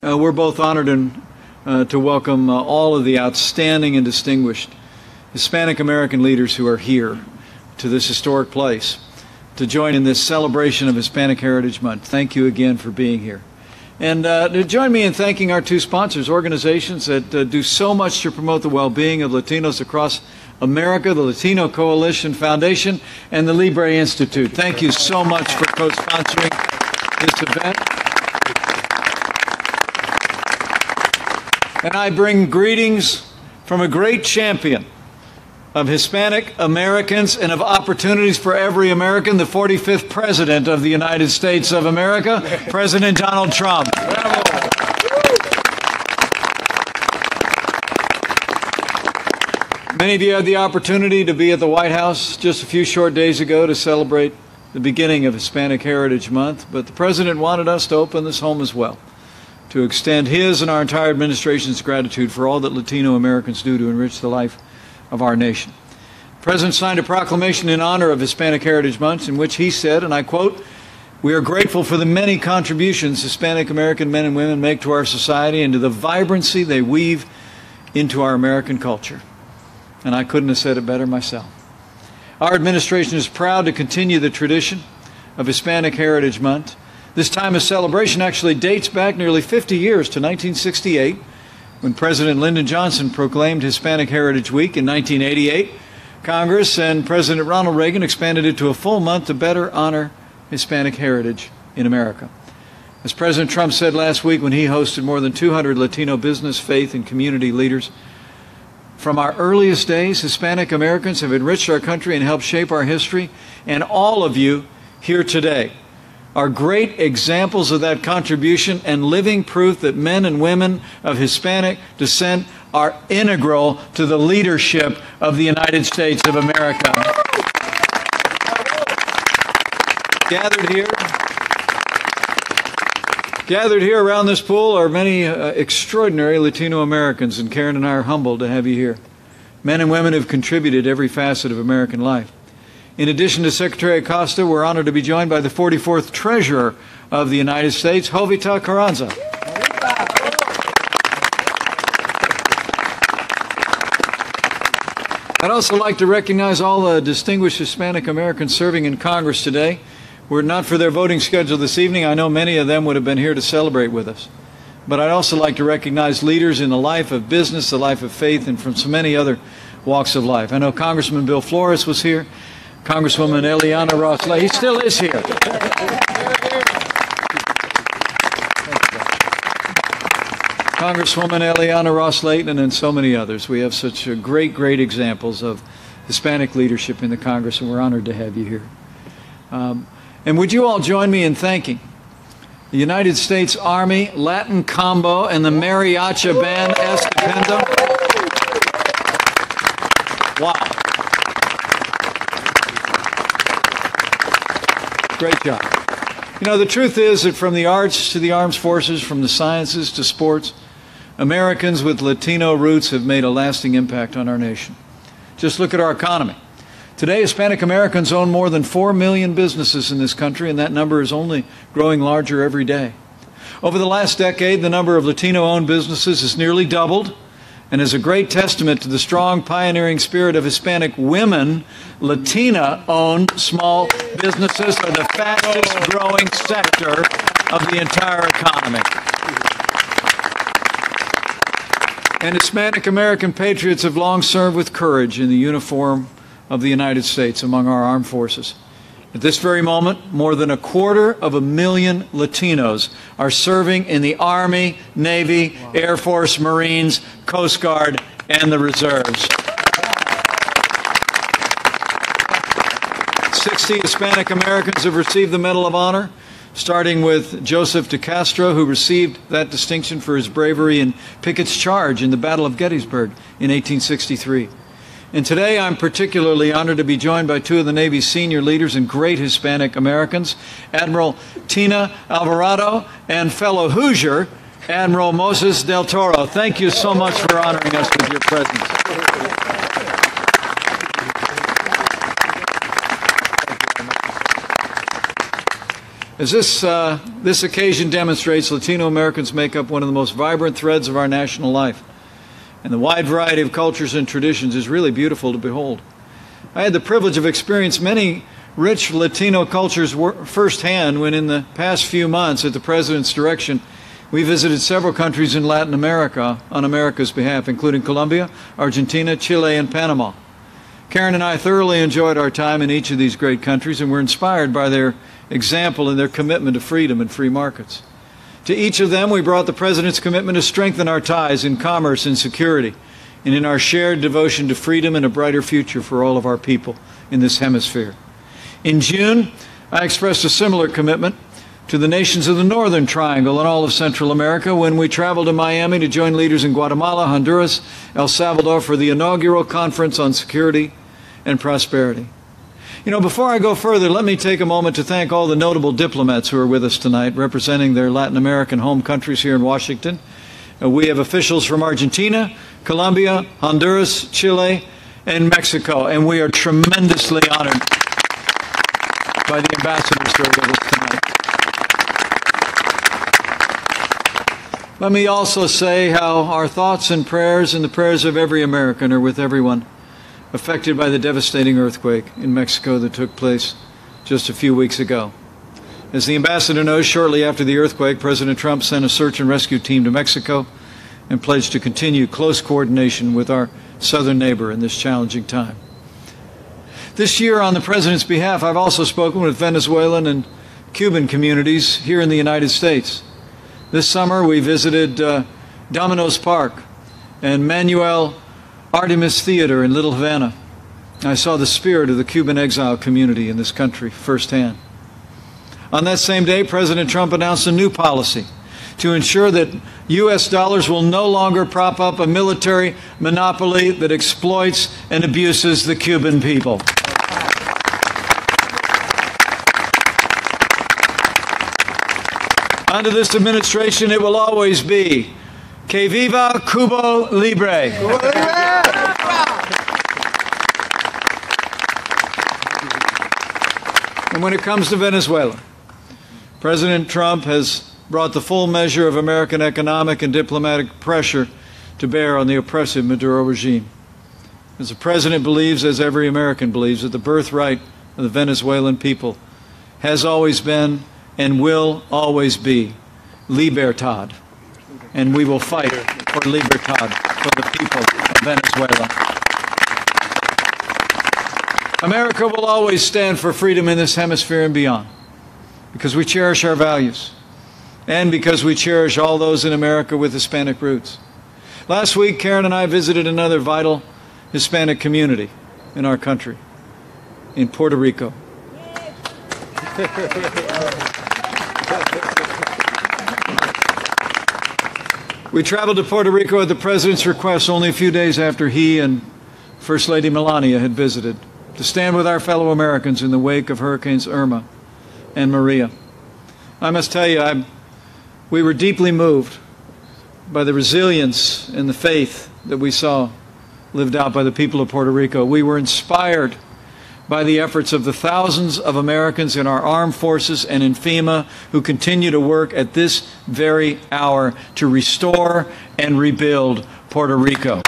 We're both honored to welcome all of the outstanding and distinguished Hispanic American leaders who are here to this historic place to join in this celebration of Hispanic Heritage Month. Thank you again for being here. And to join me in thanking our two sponsors, organizations that do so much to promote the well-being of Latinos across America, the Latino Coalition Foundation and the Libre Institute. Thank you so much for co-sponsoring this event. And I bring greetings from a great champion of Hispanic Americans and of opportunities for every American, the 45th President of the United States of America, President Donald Trump. Many of you had the opportunity to be at the White House just a few short days ago to celebrate the beginning of Hispanic Heritage Month, but the President wanted us to open this home as well, to extend his and our entire administration's gratitude for all that Latino Americans do to enrich the life of our nation. The President signed a proclamation in honor of Hispanic Heritage Month in which he said, and I quote, "We are grateful for the many contributions Hispanic American men and women make to our society and to the vibrancy they weave into our American culture." And I couldn't have said it better myself. Our administration is proud to continue the tradition of Hispanic Heritage Month. This time of celebration actually dates back nearly 50 years to 1968, when President Lyndon Johnson proclaimed Hispanic Heritage Week. In 1988, Congress and President Ronald Reagan expanded it to a full month to better honor Hispanic heritage in America. As President Trump said last week when he hosted more than 200 Latino business, faith, and community leaders, "From our earliest days, Hispanic Americans have enriched our country and helped shape our history, and all of you here today are great examples of that contribution and living proof that men and women of Hispanic descent are integral to the leadership of the United States of America." Gathered here around this pool are many extraordinary Latino Americans, and Karen and I are humbled to have you here. Men and women who've contributed every facet of American life. In addition to Secretary Acosta, we're honored to be joined by the 44th Treasurer of the United States, Jovita Carranza. I'd also like to recognize all the distinguished Hispanic Americans serving in Congress today. Were it not for their voting schedule this evening, I know many of them would have been here to celebrate with us. But I'd also like to recognize leaders in the life of business, the life of faith, and from so many other walks of life. I know Congressman Bill Flores was here. Congresswoman Eliana Ross-Layton, he still is here. Congresswoman Eliana Ross-Layton and so many others. We have such great, great examples of Hispanic leadership in the Congress, and we're honored to have you here. And would you all join me in thanking the United States Army, Latin Combo, and the Mariachi Band Estupendo? Wow. Great job. You know, the truth is that from the arts to the armed forces, from the sciences to sports, Americans with Latino roots have made a lasting impact on our nation. Just look at our economy. Today, Hispanic Americans own more than 4 million businesses in this country, and that number is only growing larger every day. Over the last decade, the number of Latino-owned businesses has nearly doubled, and as a great testament to the strong pioneering spirit of Hispanic women, Latina-owned small businesses are the fastest growing sector of the entire economy. And Hispanic American patriots have long served with courage in the uniform of the United States among our armed forces. At this very moment, more than 250,000 Latinos are serving in the Army, Navy, Air Force, Marines, Coast Guard, and the reserves. 60 Hispanic Americans have received the Medal of Honor, starting with Joseph DeCastro, who received that distinction for his bravery in Pickett's charge in the Battle of Gettysburg in 1863. And today I'm particularly honored to be joined by two of the Navy's senior leaders and great Hispanic Americans, Admiral Tina Alvarado and fellow Hoosier, Admiral Moses del Toro. Thank you so much for honoring us with your presence. As this occasion demonstrates, Latino Americans make up one of the most vibrant threads of our national life. And the wide variety of cultures and traditions is really beautiful to behold. I had the privilege of experiencing many rich Latino cultures firsthand when in the past few months, at the President's direction, we visited several countries in Latin America on America's behalf, including Colombia, Argentina, Chile, and Panama. Karen and I thoroughly enjoyed our time in each of these great countries and were inspired by their example and their commitment to freedom and free markets. To each of them, we brought the President's commitment to strengthen our ties in commerce and security, and in our shared devotion to freedom and a brighter future for all of our people in this hemisphere. In June, I expressed a similar commitment to the nations of the Northern Triangle and all of Central America when we traveled to Miami to join leaders in Guatemala, Honduras, El Salvador for the inaugural Conference on Security and Prosperity. You know, before I go further, let me take a moment to thank all the notable diplomats who are with us tonight, representing their Latin American home countries here in Washington. We have officials from Argentina, Colombia, Honduras, Chile, and Mexico, and we are tremendously honored by the ambassadors who are with us tonight. Let me also say how our thoughts and prayers and the prayers of every American are with everyone affected by the devastating earthquake in Mexico that took place just a few weeks ago. As the ambassador knows, shortly after the earthquake, President Trump sent a search and rescue team to Mexico and pledged to continue close coordination with our southern neighbor in this challenging time. This year, on the President's behalf, I've also spoken with Venezuelan and Cuban communities here in the United States. This summer, we visited Domino's Park and Manuel Artemis Theater in Little Havana. I saw the spirit of the Cuban exile community in this country firsthand. On that same day, President Trump announced a new policy to ensure that U.S. dollars will no longer prop up a military monopoly that exploits and abuses the Cuban people. Under this administration, it will always be Que viva Cuba Libre. And when it comes to Venezuela, President Trump has brought the full measure of American economic and diplomatic pressure to bear on the oppressive Maduro regime. As the President believes, as every American believes, that the birthright of the Venezuelan people has always been and will always be libertad. And we will fight for libertad for the people of Venezuela. America will always stand for freedom in this hemisphere and beyond, because we cherish our values and because we cherish all those in America with Hispanic roots. Last week, Karen and I visited another vital Hispanic community in our country, in Puerto Rico. We traveled to Puerto Rico at the President's request only a few days after he and First Lady Melania had visited, to stand with our fellow Americans in the wake of Hurricanes Irma and Maria. I must tell you, we were deeply moved by the resilience and the faith that we saw lived out by the people of Puerto Rico. We were inspired by the efforts of the thousands of Americans in our armed forces and in FEMA who continue to work at this very hour to restore and rebuild Puerto Rico.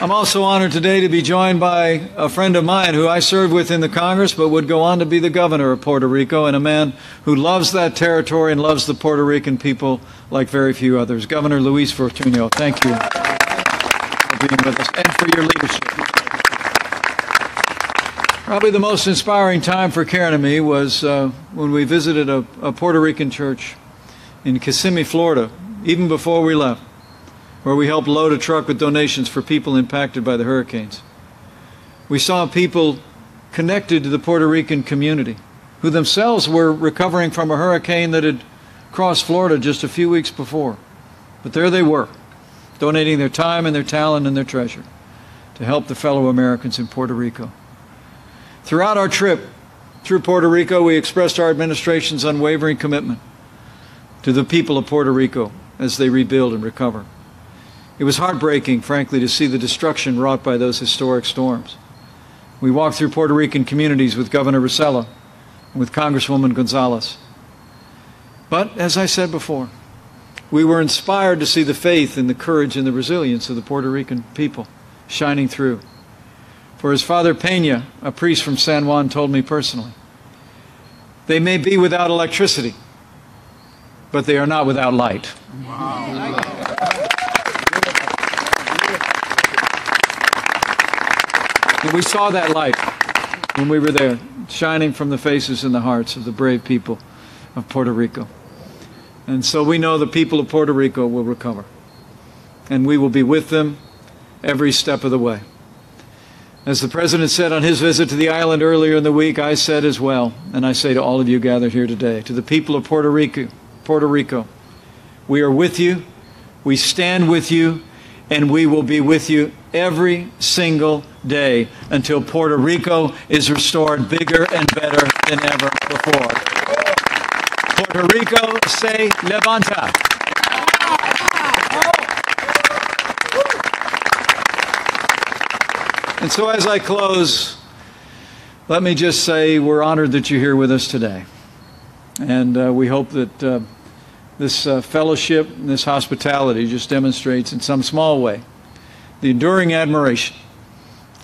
I'm also honored today to be joined by a friend of mine who I served with in the Congress but would go on to be the governor of Puerto Rico, and a man who loves that territory and loves the Puerto Rican people like very few others, Governor Luis Fortunio. Thank you for being with us and for your leadership. Probably the most inspiring time for Karen and me was when we visited a Puerto Rican church in Kissimmee, Florida, even before we left, where we helped load a truck with donations for people impacted by the hurricanes. We saw people connected to the Puerto Rican community who themselves were recovering from a hurricane that had crossed Florida just a few weeks before. But there they were, donating their time and their talent and their treasure to help the fellow Americans in Puerto Rico. Throughout our trip through Puerto Rico, we expressed our administration's unwavering commitment to the people of Puerto Rico as they rebuild and recover. It was heartbreaking, frankly, to see the destruction wrought by those historic storms. We walked through Puerto Rican communities with Governor Rosella and with Congresswoman Gonzalez. But, as I said before, we were inspired to see the faith and the courage and the resilience of the Puerto Rican people shining through. For as Father Peña, a priest from San Juan, told me personally, they may be without electricity, but they are not without light. Wow. And we saw that light when we were there, shining from the faces and the hearts of the brave people of Puerto Rico. And so we know the people of Puerto Rico will recover. And we will be with them every step of the way. As the President said on his visit to the island earlier in the week, I said as well, and I say to all of you gathered here today, to the people of Puerto Rico, we are with you, we stand with you, and we will be with you every single day until Puerto Rico is restored bigger and better than ever before. Puerto Rico se levanta. And so as I close, let me just say we're honored that you're here with us today. And we hope that this fellowship and this hospitality just demonstrates in some small way the enduring admiration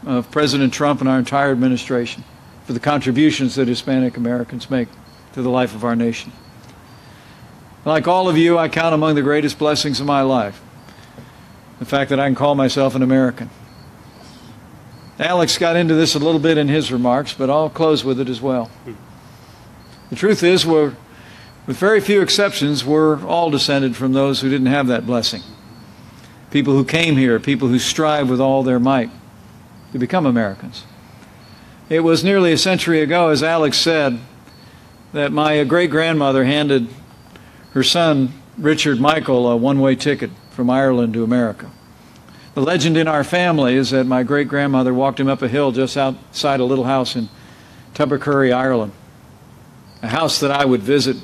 of President Trump and our entire administration for the contributions that Hispanic Americans make to the life of our nation. Like all of you, I count among the greatest blessings of my life the fact that I can call myself an American. Alex got into this a little bit in his remarks, but I'll close with it as well. The truth is, with very few exceptions, we're all descended from those who didn't have that blessing. People who came here, people who strive with all their might to become Americans. It was nearly a century ago, as Alex said, that my great-grandmother handed her son, Richard Michael, a one-way ticket from Ireland to America. The legend in our family is that my great-grandmother walked him up a hill just outside a little house in Tubbercurry, Ireland, a house that I would visit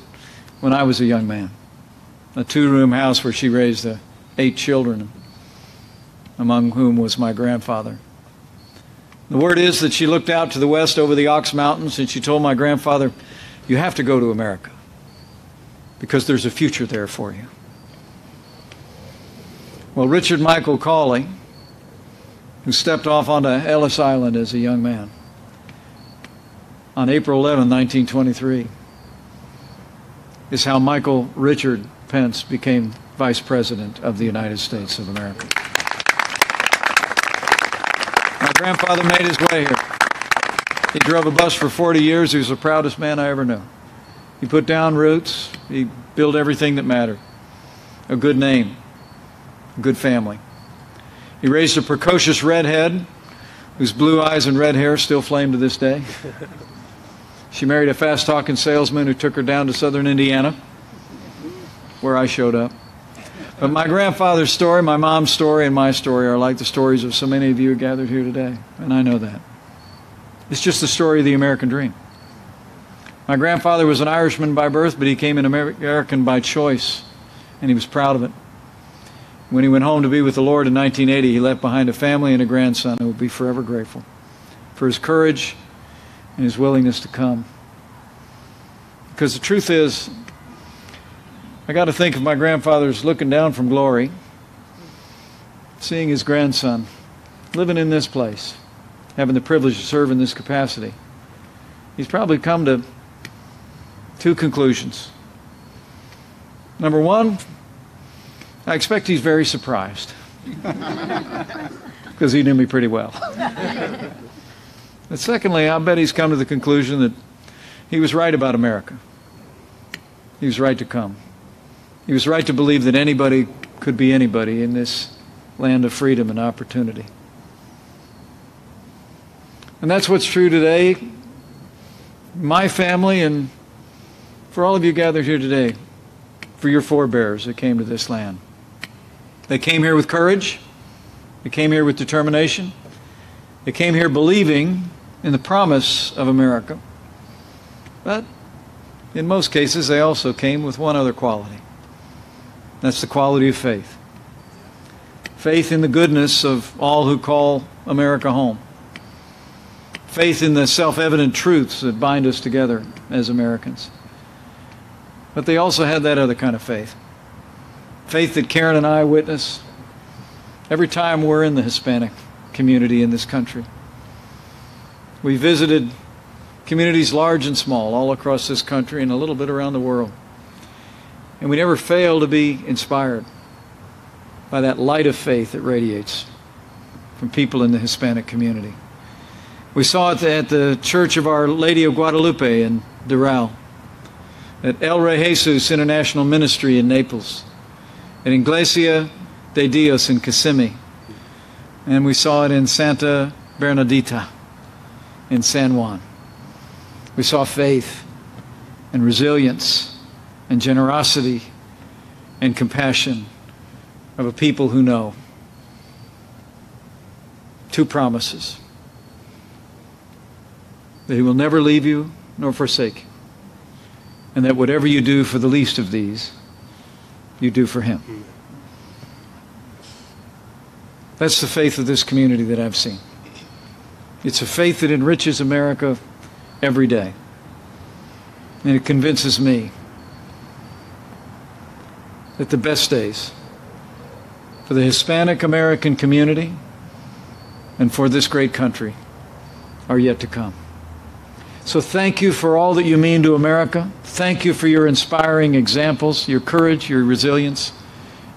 when I was a young man, a two-room house where she raised 8 children, among whom was my grandfather. The word is that she looked out to the west over the Ox Mountains and she told my grandfather, "You have to go to America because there's a future there for you." Well, Richard Michael Cawley, who stepped off onto Ellis Island as a young man on April 11, 1923, is how Michael Richard Pence became Vice President of the United States of America. My grandfather made his way here. He drove a bus for 40 years. He was the proudest man I ever knew. He put down roots. He built everything that mattered. A good name. A good family. He raised a precocious redhead whose blue eyes and red hair still flame to this day. She married a fast-talking salesman who took her down to southern Indiana, where I showed up. But my grandfather's story, my mom's story, and my story are like the stories of so many of you gathered here today, and I know that. It's just the story of the American dream. My grandfather was an Irishman by birth, but he became an American by choice, and he was proud of it. When he went home to be with the Lord in 1980, he left behind a family and a grandson who will be forever grateful for his courage and his willingness to come. Because the truth is, I got to think of my grandfather's looking down from glory, seeing his grandson living in this place, having the privilege to serve in this capacity. He's probably come to 2 conclusions. Number 1, I expect he's very surprised because he knew me pretty well. But secondly, I bet he's come to the conclusion that he was right about America. He was right to come. He was right to believe that anybody could be anybody in this land of freedom and opportunity. And that's what's true today. My family and for all of you gathered here today, for your forebears that came to this land. They came here with courage. They came here with determination. They came here believing in the promise of America. But in most cases, they also came with one other quality. That's the quality of faith. Faith in the goodness of all who call America home. faith in the self-evident truths that bind us together as Americans. But they also had that other kind of faith. Faith that Karen and I witness every time we're in the Hispanic community in this country. We visited communities large and small all across this country and a little bit around the world. And we never fail to be inspired by that light of faith that radiates from people in the Hispanic community. We saw it at the Church of Our Lady of Guadalupe in Doral, at El Rey Jesus International Ministry in Naples, at Iglesia de Dios in Kissimmee, and we saw it in Santa Bernadita in San Juan. We saw faith and resilience and generosity and compassion of a people who know two promises: that He will never leave you nor forsake you, and that whatever you do for the least of these, you do for Him. That's the faith of this community that I've seen. It's a faith that enriches America every day. And it convinces me that the best days for the Hispanic American community and for this great country are yet to come. So thank you for all that you mean to America. Thank you for your inspiring examples, your courage, your resilience,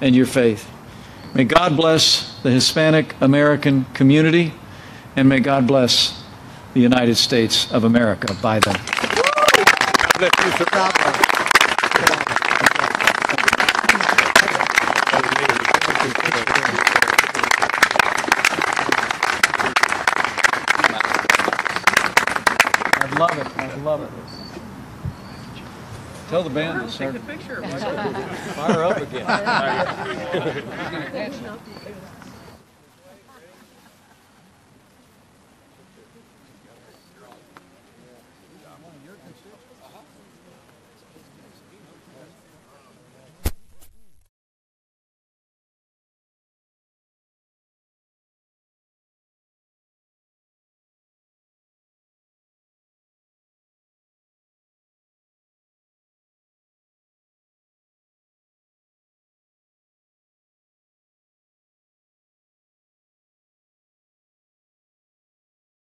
and your faith. May God bless the Hispanic American community, and may God bless the United States of America by them. I love it. I love it. Tell the band to start. Fire up again.